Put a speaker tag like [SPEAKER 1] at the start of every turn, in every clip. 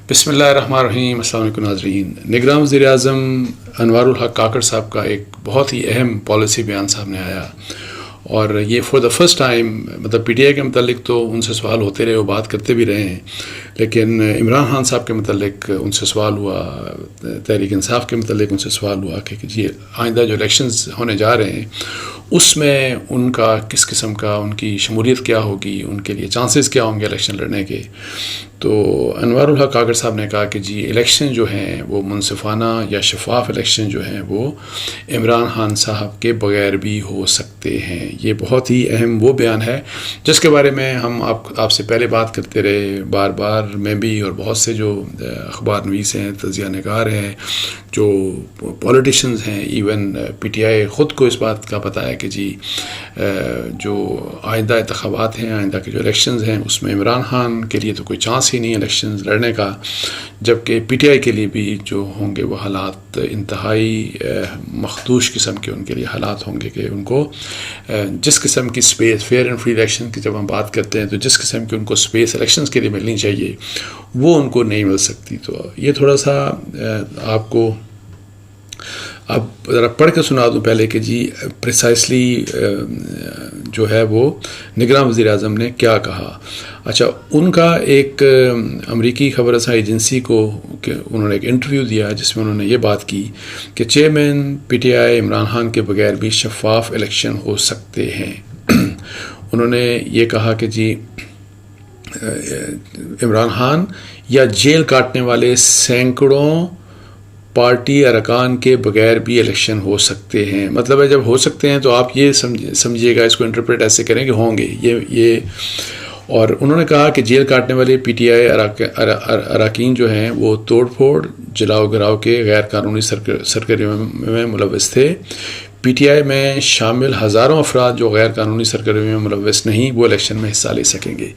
[SPEAKER 1] بسم اللہ الرحمن الرحیم. السلام علیکم ناظرین. نگراں وزیر اعظم انوار الحق کاکڑ صاحب کا ایک بہت ہی اہم پالیسی بیان سامنے آیا، اور یہ فار دا فرسٹ ٹائم مطلب پی ٹی آئی کے متعلق تو ان سے سوال ہوتے رہے، وہ بات کرتے بھی رہے ہیں، لیکن عمران خان صاحب کے متعلق ان سے سوال ہوا، تحریک انصاف کے متعلق ان سے سوال ہوا کہ جی آئندہ جو الیکشنز ہونے جا رہے ہیں اس میں ان کا کس قسم کا، ان کی شمولیت کیا ہوگی، ان کے لیے چانسز کیا ہوں گے الیکشن لڑنے کے. تو انوار الحق کاکڑ صاحب نے کہا کہ جی الیکشن جو ہیں وہ منصفانہ یا شفاف الیکشن جو ہیں وہ عمران خان صاحب کے بغیر بھی ہو سکتے ہیں. یہ بہت ہی اہم وہ بیان ہے جس کے بارے میں ہم آپ سے پہلے بات کرتے رہے بار بار، میں بھی اور بہت سے جو اخبار نویس ہیں، تجزیہ نگار ہیں، جو پولیٹیشنز ہیں، ایون پی ٹی آئی خود کو اس بات کا پتہ ہے کہ جی جو آئندہ انتخابات ہیں، آئندہ کے جو الیکشنز ہیں اس میں عمران خان کے لیے تو کوئی چانس ہی نہیں ہے الیکشنز لڑنے کا، جبکہ پی ٹی آئی کے لیے بھی جو ہوں گے وہ حالات انتہائی مخدوش قسم کے ان کے لیے حالات ہوں گے کہ ان کو جس قسم کی space fair and free election کی جب ہم بات کرتے ہیں تو جس قسم کی ان کو سپیس الیکشنز کے لیے ملنی چاہیے وہ ان کو نہیں مل سکتی. تو یہ تھوڑا سا آپ کو اب ذرا پڑھ کے سنا دوں پہلے کہ جی پریسائسلی جو ہے وہ نگراں وزیر اعظم نے کیا کہا. اچھا، ان کا ایک امریکی خبر رساں ایجنسی کو کہ انہوں نے ایک انٹرویو دیا جس میں انہوں نے یہ بات کی کہ chairman P T I Imran Khan کے بغیر بھی شفاف الیکشن ہو سکتے ہیں. انہوں نے یہ کہا کہ جی عمران خان یا جیل کاٹنے والے سینکڑوں پارٹی ارکان کے بغیر بھی الیکشن ہو سکتے ہیں. مطلب ہے جب ہو سکتے ہیں تو آپ یہ سمجھیے گا، اس کو انٹرپریٹ ایسے کریں کہ ہوں گے یہ. اور انہوں نے کہا کہ جیل کاٹنے والے پی ٹی آئی اراکین جو ہیں وہ توڑ پھوڑ، جلاؤ گراؤ کے غیر قانونی سرگرمیوں میں ملوث تھے. پی ٹی آئی میں شامل ہزاروں افراد جو غیر قانونی سرگرمیوں میں ملوث نہیں وہ الیکشن میں حصہ لے سکیں گے.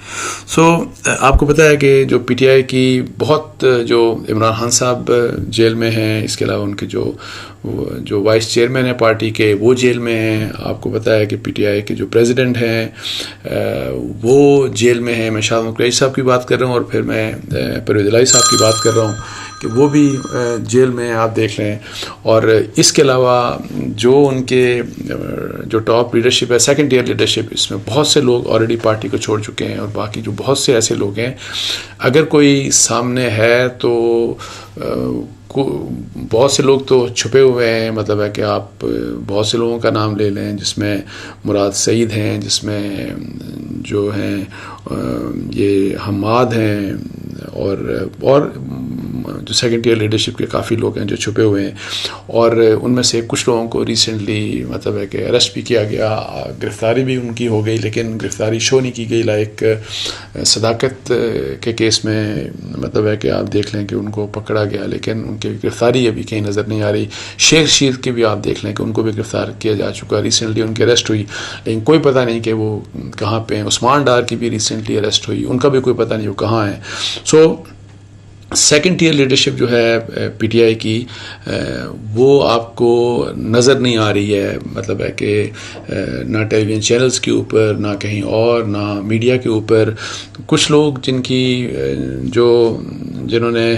[SPEAKER 1] آپ کو پتہ ہے کہ جو پی ٹی آئی کی بہت جو عمران خان صاحب جیل میں ہیں، اس کے علاوہ ان کے جو وائس چیئرمین ہیں پارٹی کے وہ جیل میں ہیں. آپ کو پتہ ہے کہ پی ٹی آئی کے جو پریزیڈنٹ ہیں وہ جیل میں ہیں. میں شاہ قریشی صاحب کی بات کر رہا ہوں، اور پھر میں پرویز الہی صاحب کی بات کر رہا ہوں کہ وہ بھی جیل میں آپ دیکھ لیں. اور اس کے علاوہ جو ان کے جو ٹاپ لیڈرشپ ہے، سیکنڈ ایئر لیڈرشپ، اس میں بہت سے لوگ آلریڈی پارٹی کو چھوڑ چکے ہیں، اور باقی جو بہت سے ایسے لوگ ہیں اگر کوئی سامنے ہے تو بہت سے لوگ تو چھپے ہوئے ہیں. مطلب ہے کہ آپ بہت سے لوگوں کا نام لے لیں جس میں مراد سعید ہیں، جس میں جو ہیں یہ حماد ہیں، اور جو سیکنڈ ایئر لیڈرشپ کے کافی لوگ ہیں جو چھپے ہوئے ہیں. اور ان میں سے کچھ لوگوں کو ریسنٹلی مطلب ہے کہ اریسٹ بھی کیا گیا، گرفتاری بھی ان کی ہو گئی، لیکن گرفتاری شو نہیں کی گئی. لائک صداقت کے کیس میں مطلب ہے کہ آپ دیکھ لیں کہ ان کو پکڑا گیا، لیکن ان کی گرفتاری ابھی کہیں نظر نہیں آ رہی. شیخ رشید کے بھی آپ دیکھ لیں کہ ان کو بھی گرفتار کیا جا چکا، ریسنٹلی ان کی اریسٹ ہوئی، لیکن کوئی پتہ نہیں کہ وہ کہاں پہ ہیں. عثمان ڈار کی بھی ریسنٹلی اریسٹ ہوئی، ان کا بھی کوئی پتہ نہیں وہ کہاں ہیں. سیکنڈ ایئر لیڈرشپ جو ہے پی ٹی آئی کی وہ آپ کو نظر نہیں آ رہی ہے. مطلب ہے کہ نہ ٹیلی ویژن چینلز کے اوپر، نہ کہیں اور، نہ میڈیا کے اوپر. کچھ لوگ جنہوں نے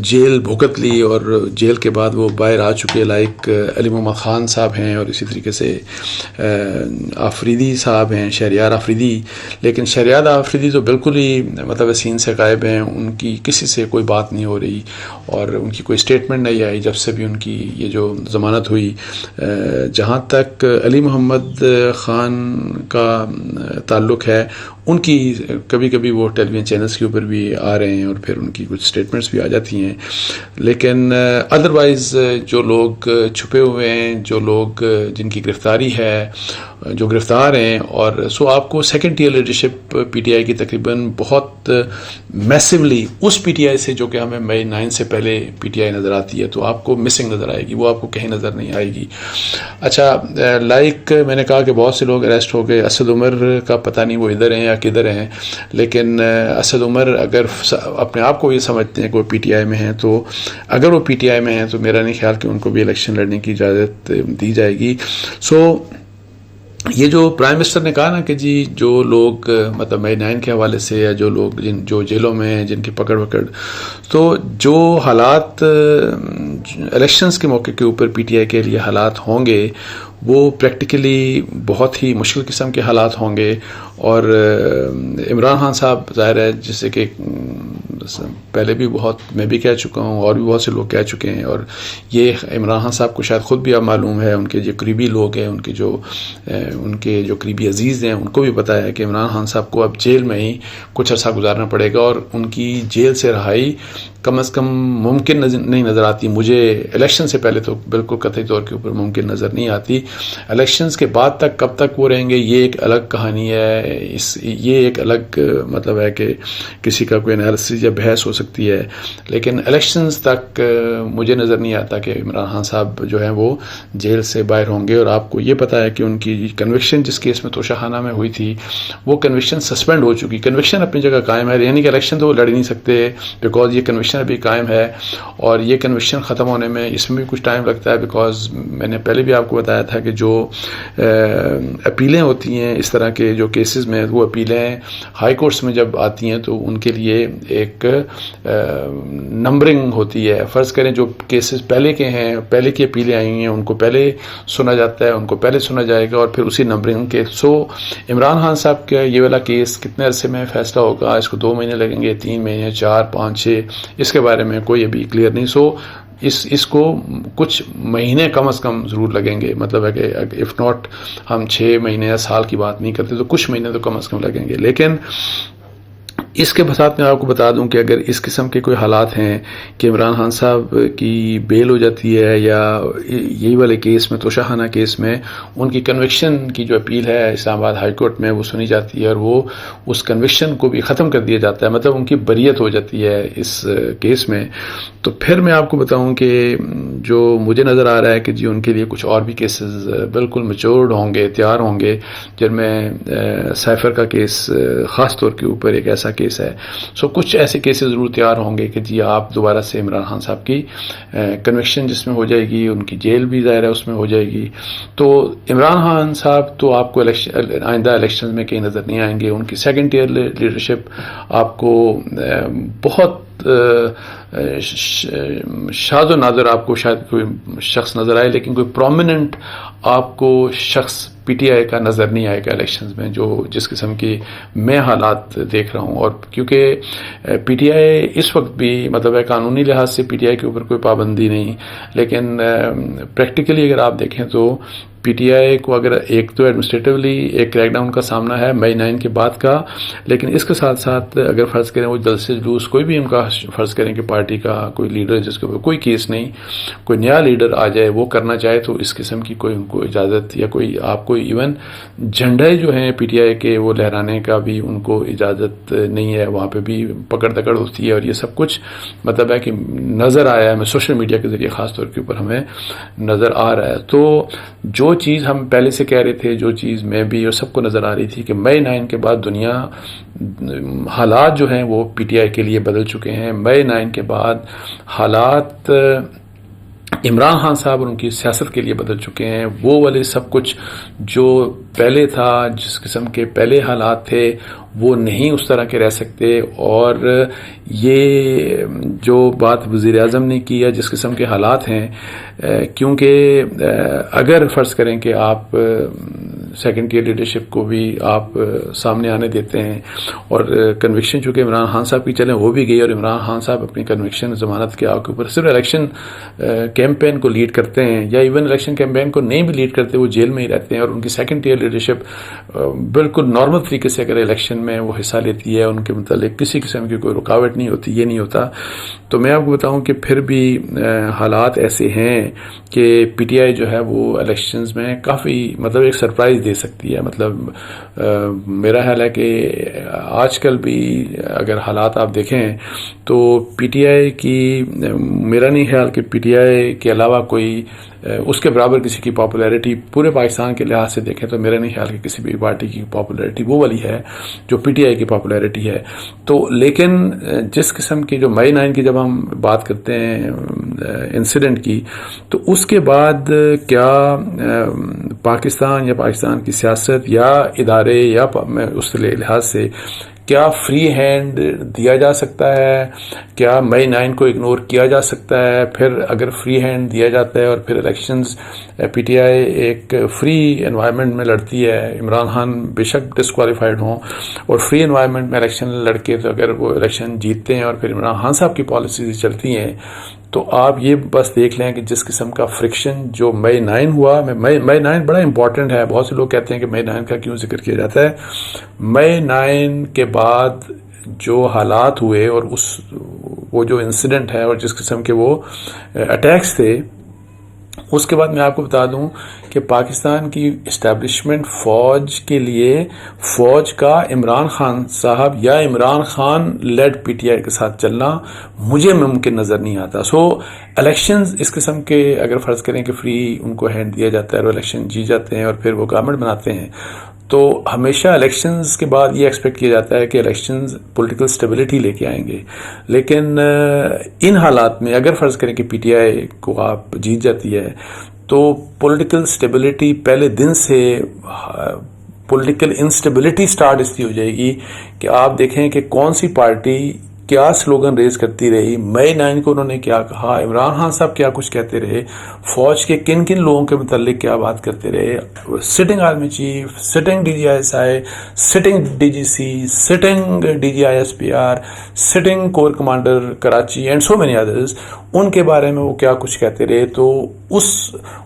[SPEAKER 1] جیل بھگت لی اور جیل کے بعد وہ باہر آ چکے، لائک علی محمد خان صاحب ہیں، اور اسی طریقے سے آفریدی صاحب ہیں، شہریار آفریدی. لیکن شہریار آفریدی تو بالکل ہی مطلب سین سے غائب ہیں، ان کی کسی سے کوئی بات نہیں ہو رہی، اور ان کی کوئی اسٹیٹمنٹ نہیں آئی جب سے بھی ان کی یہ جو ضمانت ہوئی. جہاں تک علی محمد خان کا تعلق ہے، ان کی کبھی کبھی وہ ٹیلی ویژن چینلز کے اوپر بھی آ رہے ہیں، اور پھر ان کی کچھ اسٹیٹمنٹس بھی آ جاتی ہیں. لیکن ادروائز جو لوگ چھپے ہوئے ہیں، جو لوگ جن کی گرفتاری ہے، جو گرفتار ہیں، اور آپ کو second year leadership PTI کی تقریباً بہت میسولی اس پی ٹی آئی سے جو کہ ہمیں مئی 9 سے پہلے پی ٹی آئی نظر آتی ہے، تو آپ کو مسنگ نظر آئے گی، وہ آپ کو کہیں نظر نہیں آئے گی. اچھا، لائک میں نے کہا کہ بہت سے لوگ اریسٹ ہو گئے. اسد عمر کا پتہ نہیں وہ ادھر ہیں یا کدھر ہیں، لیکن اسد عمر اگر اپنے آپ کو یہ سمجھتے ہیں کہ وہ پی ٹی آئی میں ہیں، تو اگر وہ پی ٹی آئی میں ہیں تو میرا نہیں خیال کہ ان کو بھی الیکشن لڑنے کی اجازت دی جائے گی. یہ جو پرائم منسٹر نے کہا نا کہ جی جو لوگ مطلب مئی 9 کے حوالے سے یا جو لوگ جو جیلوں میں ہیں جن کی پکڑ وکڑ، تو جو حالات الیکشنز کے موقع کے اوپر پی ٹی آئی کے لیے حالات ہوں گے وہ پریکٹیکلی بہت ہی مشکل قسم کے حالات ہوں گے. اور عمران خان صاحب ظاہر ہے جیسے کہ پہلے بھی بہت میں بھی کہہ چکا ہوں اور بھی بہت سے لوگ کہہ چکے ہیں، اور یہ عمران خان صاحب کو شاید خود بھی اب معلوم ہے، ان کے جو قریبی لوگ ہیں، ان کے جو قریبی عزیز ہیں ان کو بھی پتہ ہے کہ عمران خان صاحب کو اب جیل میں ہی کچھ عرصہ گزارنا پڑے گا، اور ان کی جیل سے رہائی کم از کم ممکن نہیں نظر آتی مجھے. الیکشن سے پہلے تو بالکل قطعی طور کے اوپر ممکن نظر نہیں آتی. الیکشنز کے بعد تک کب تک وہ رہیں گے یہ ایک الگ کہانی ہے، یہ ایک الگ مطلب ہے کہ کسی کا کوئی انالیسس یا بحث ہو سکتی ہے. لیکن الیکشنز تک مجھے نظر نہیں آتا کہ عمران خان صاحب جو ہیں وہ جیل سے باہر ہوں گے. اور آپ کو یہ پتہ ہے کہ ان کی کنوکشن جس کیس میں توشہ خانہ میں ہوئی تھی وہ کنوکشن سسپینڈ ہو چکی. کنوکشن اپنی جگہ قائم ہے، یعنی کہ الیکشن تو وہ لڑ ہی نہیں سکتے بیکاز یہ کنوکشن ابھی قائم ہے، اور یہ کنوکشن ختم ہونے میں اس میں بھی کچھ ٹائم لگتا ہے. بیکاز میں نے پہلے بھی آپ کو بتایا تھا کہ جو اپیلیں ہوتی ہیں اس طرح کے جو کیسز میں، وہ اپیلیں ہائی کورٹس میں جب آتی ہیں تو ان کے لیے ایک نمبرنگ ہوتی ہے. فرض کریں جو کیسز پہلے کے ہیں، پہلے کی اپیلیں آئی ہیں، ان کو پہلے سنا جاتا ہے، ان کو پہلے سنا جائے گا اور پھر اسی نمبرنگ کے. سو عمران خان صاحب کا یہ والا کیس کتنے عرصے میں فیصلہ ہوگا، اس کو 2 مہینے لگیں گے، 3 مہینے، 4، 5، 6، اس کے بارے میں کوئی ابھی کلیئر نہیں. سو اس کو کچھ مہینے کم از کم ضرور لگیں گے. مطلب ہے کہ اف ناٹ ہم 6 مہینے یا سال کی بات نہیں کرتے تو کچھ مہینے تو کم از کم لگیں گے. لیکن اس کے ساتھ میں آپ کو بتا دوں کہ اگر اس قسم کے کوئی حالات ہیں کہ عمران خان صاحب کی بیل ہو جاتی ہے یا یہی والے کیس میں، توشہ خانہ کیس میں، ان کی کنوکشن کی جو اپیل ہے اسلام آباد ہائی کورٹ میں وہ سنی جاتی ہے اور وہ اس کنوکشن کو بھی ختم کر دیا جاتا ہے، مطلب ان کی بریت ہو جاتی ہے اس کیس میں، تو پھر میں آپ کو بتاؤں کہ جو مجھے نظر آ رہا ہے کہ جی ان کے لیے کچھ اور بھی کیسز بالکل میچورڈ ہوں گے، تیار ہوں گے، جن میں سائفر کا کیس خاص طور کے اوپر ایک ایسا کیس ہے. سو کچھ ایسے کیسز ضرور تیار ہوں گے کہ جی آپ دوبارہ سے عمران خان صاحب کی کنوکشن جس میں ہو جائے گی، ان کی جیل بھی ظاہر ہے اس میں ہو جائے گی. تو عمران خان صاحب تو آپ کو آئندہ الیکشن میں کہیں نظر نہیں آئیں گے. ان کی سیکنڈ ایئر لیڈرشپ آپ کو بہت شاذ و نادر آپ کو شاید کوئی شخص نظر آئے، لیکن کوئی پرومیننٹ آپ کو شخص پی ٹی آئی کا نظر نہیں آئے گا الیکشنز میں، جو جس قسم کی میں حالات دیکھ رہا ہوں. اور کیونکہ پی ٹی آئی اس وقت بھی مطلب ہے قانونی لحاظ سے پی ٹی آئی کے اوپر کوئی پابندی نہیں، لیکن پریکٹیکلی اگر آپ دیکھیں تو پی ٹی آئی کو اگر ایک تو ایڈمنسٹریٹولی ایک کریک ڈاؤن کا سامنا ہے مئی 9 کے بعد کا، لیکن اس کے ساتھ ساتھ اگر فرض کریں وہ جلسے جلوس کوئی بھی ان کا فرض کریں کہ پارٹی کا کوئی لیڈر جس کے اوپر کوئی کیس نہیں، کوئی نیا لیڈر آ جائے وہ کرنا چاہے تو اس قسم کی کوئی ان کو اجازت یا کوئی آپ کو ایون جھنڈے جو ہیں پی ٹی آئی کے وہ لہرانے کا بھی ان کو اجازت نہیں ہے. وہاں پہ بھی پکڑ دکڑ ہوتی ہے اور یہ سب کچھ مطلب ہے کہ نظر آیا ہے، ہمیں سوشل میڈیا کے ذریعے خاص طور کے اوپر ہمیں نظر آ رہا ہے. تو جو چیز ہم پہلے سے کہہ رہے تھے، جو چیز میں بھی اور سب کو نظر آ رہی تھی کہ مئی 9 کے بعد دنیا حالات جو ہیں وہ پی ٹی آئی کے لیے بدل چکے ہیں. مئی 9 کے بعد حالات عمران خان صاحب اور ان کی سیاست کے لیے بدل چکے ہیں. وہ والے سب کچھ جو پہلے تھا، جس قسم کے پہلے حالات تھے وہ نہیں اس طرح کے رہ سکتے. اور یہ جو بات وزیر اعظم نے کی ہے، جس قسم کے حالات ہیں، کیونکہ اگر فرض کریں کہ آپ سیکنڈ ایئر لیڈرشپ کو بھی آپ سامنے آنے دیتے ہیں اور کنوکشن چونکہ عمران خان صاحب کی چلیں ہو بھی گئی، اور عمران خان صاحب اپنی کنوکشن ضمانت کے آگ کے اوپر صرف الیکشن کیمپین کو لیڈ کرتے ہیں یا ایون الیکشن کیمپین کو نہیں بھی لیڈ کرتے، وہ جیل میں ہی رہتے ہیں، اور ان کی سیکنڈ ایئر لیڈرشپ بالکل نارمل طریقے سے اگر الیکشن میں وہ حصہ لیتی ہے، ان کے متعلق کسی قسم کی کوئی رکاوٹ نہیں ہوتی، یہ نہیں ہوتا. تو میں آپ کو بتاؤں کہ پھر بھی حالات ایسے ہیں کہ پی ٹی آئی جو ہے وہ الیکشنز میں کافی مطلب ایک سرپرائز دے سکتی ہے. مطلب میرا خیال ہے کہ آج کل بھی اگر حالات آپ دیکھیں تو پی ٹی آئی کی، میرا نہیں خیال کہ پی ٹی آئی کے علاوہ کوئی اس کے برابر کسی کی پاپولیرٹی پورے پاکستان کے لحاظ سے دیکھیں تو میرا نہیں خیال کہ کسی بھی پارٹی کی پاپولیرٹی وہ والی ہے جو پی ٹی آئی کی پاپولیرٹی ہے. تو لیکن جس قسم کی جو مئی 9 کی جب ہم بات کرتے ہیں انسیڈنٹ کی, تو اس کے بعد کیا پاکستان یا پاکستان کی سیاست یا ادارے یا اس لحاظ سے کیا فری ہینڈ دیا جا سکتا ہے؟ کیا مئی 9 کو اگنور کیا جا سکتا ہے؟ پھر اگر فری ہینڈ دیا جاتا ہے اور پھر الیکشنز پی ٹی آئی ایک فری انوائرمنٹ میں لڑتی ہے, عمران خان بے شک ڈسکوالیفائڈ ہوں اور فری انوائرمنٹ میں الیکشن لڑکے تو اگر وہ الیکشن جیتتے ہیں اور پھر عمران خان صاحب کی پالیسیز چلتی ہیں, تو آپ یہ بس دیکھ لیں کہ جس قسم کا فرکشن جو مئی 9 ہوا, مئی 9 بڑا امپورٹنٹ ہے. بہت سے لوگ کہتے ہیں کہ مئی 9 کا کیوں ذکر کیا جاتا ہے. مئی 9 کے بعد جو حالات ہوئے اور وہ جو انسیڈنٹ ہے اور جس قسم کے وہ اٹیکس تھے, اس کے بعد میں آپ کو بتا دوں کہ پاکستان کی اسٹیبلشمنٹ فوج کے لیے فوج کا عمران خان صاحب یا Imran Khan lead P T I کے ساتھ چلنا مجھے ممکن نظر نہیں آتا. سو الیکشنز اس قسم کے اگر فرض کریں کہ فری ان کو ہینڈ دیا جاتا ہے اور الیکشن جیت جاتے ہیں اور پھر وہ گورنمنٹ بناتے ہیں, تو ہمیشہ الیکشنز کے بعد یہ ایکسپیکٹ کیا جاتا ہے کہ الیکشنز پولیٹیکل سٹیبلٹی لے کے آئیں گے. لیکن ان حالات میں اگر فرض کریں کہ پی ٹی آئی کو آپ جیت جاتی ہے تو پولیٹیکل سٹیبلٹی پہلے دن سے پولیٹیکل انسٹیبلٹی سٹارٹ اس کی ہو جائے گی کہ آپ دیکھیں کہ کون سی پارٹی کیا سلوگن ریز کرتی رہی, مئی 9 کو انہوں نے کیا کہا, عمران خان صاحب کیا کچھ کہتے رہے, فوج کے کن کن لوگوں کے متعلق کیا بات کرتے رہے, sitting army chief, sitting D G I S I, sitting D G C, sitting D G I S P R, sitting corps commander Karachi and so many others, ان کے بارے میں وہ کیا کچھ کہتے رہے. تو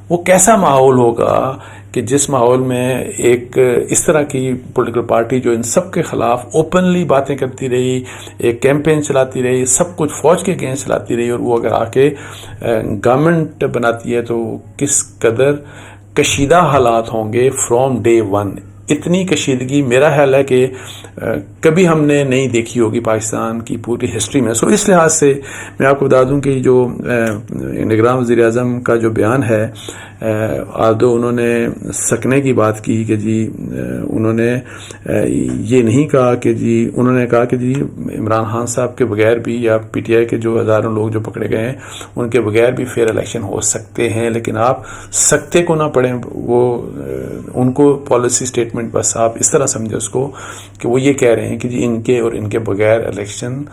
[SPEAKER 1] وہ کیسا ماحول ہوگا کہ جس ماحول میں ایک اس طرح کی پولیٹیکل پارٹی جو ان سب کے خلاف اوپنلی باتیں کرتی رہی, ایک کیمپین چلاتی رہی, سب کچھ فوج کے اگینسٹ چلاتی رہی, اور وہ اگر آ کے گورنمنٹ بناتی ہے تو کس قدر کشیدہ حالات ہوں گے فرام ڈے 1. اتنی کشیدگی میرا خیال ہے کہ کبھی ہم نے نہیں دیکھی ہوگی پاکستان کی پوری ہسٹری میں. سو اس لحاظ سے میں آپ کو بتا دوں کہ جو نگراں وزیر اعظم کا جو بیان ہے, آدھو انہوں نے سکنے کی بات کی کہ جی انہوں نے یہ نہیں کہا کہ جی, انہوں نے کہا کہ جی عمران خان صاحب کے بغیر بھی یا پی ٹی آئی کے جو ہزاروں لوگ جو پکڑے گئے ہیں ان کے بغیر بھی فیئر الیکشن ہو سکتے ہیں, لیکن آپ سکتے کو نہ پڑھیں, وہ ان کو پالیسی اسٹیٹمنٹ بس آپ اس طرح سمجھیں اس کو کہ وہ یہ کہہ رہے ہیں کہ جی ان کے اور ان کے بغیر الیکشن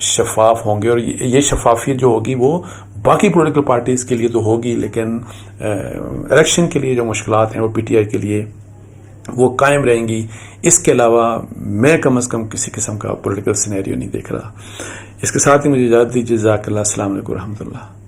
[SPEAKER 1] شفاف ہوں گے, اور یہ شفافیت جو ہوگی وہ باقی پولیٹیکل پارٹیز کے لیے تو ہوگی, لیکن الیکشن کے لیے جو مشکلات ہیں وہ پی ٹی آئی کے لیے وہ قائم رہیں گی. اس کے علاوہ میں کم از کم کسی قسم کا پولیٹیکل سینیریو نہیں دیکھ رہا. اس کے ساتھ ہی مجھے اجازت دیجیے. جزاک اللہ. السلام علیکم و رحمۃ اللہ.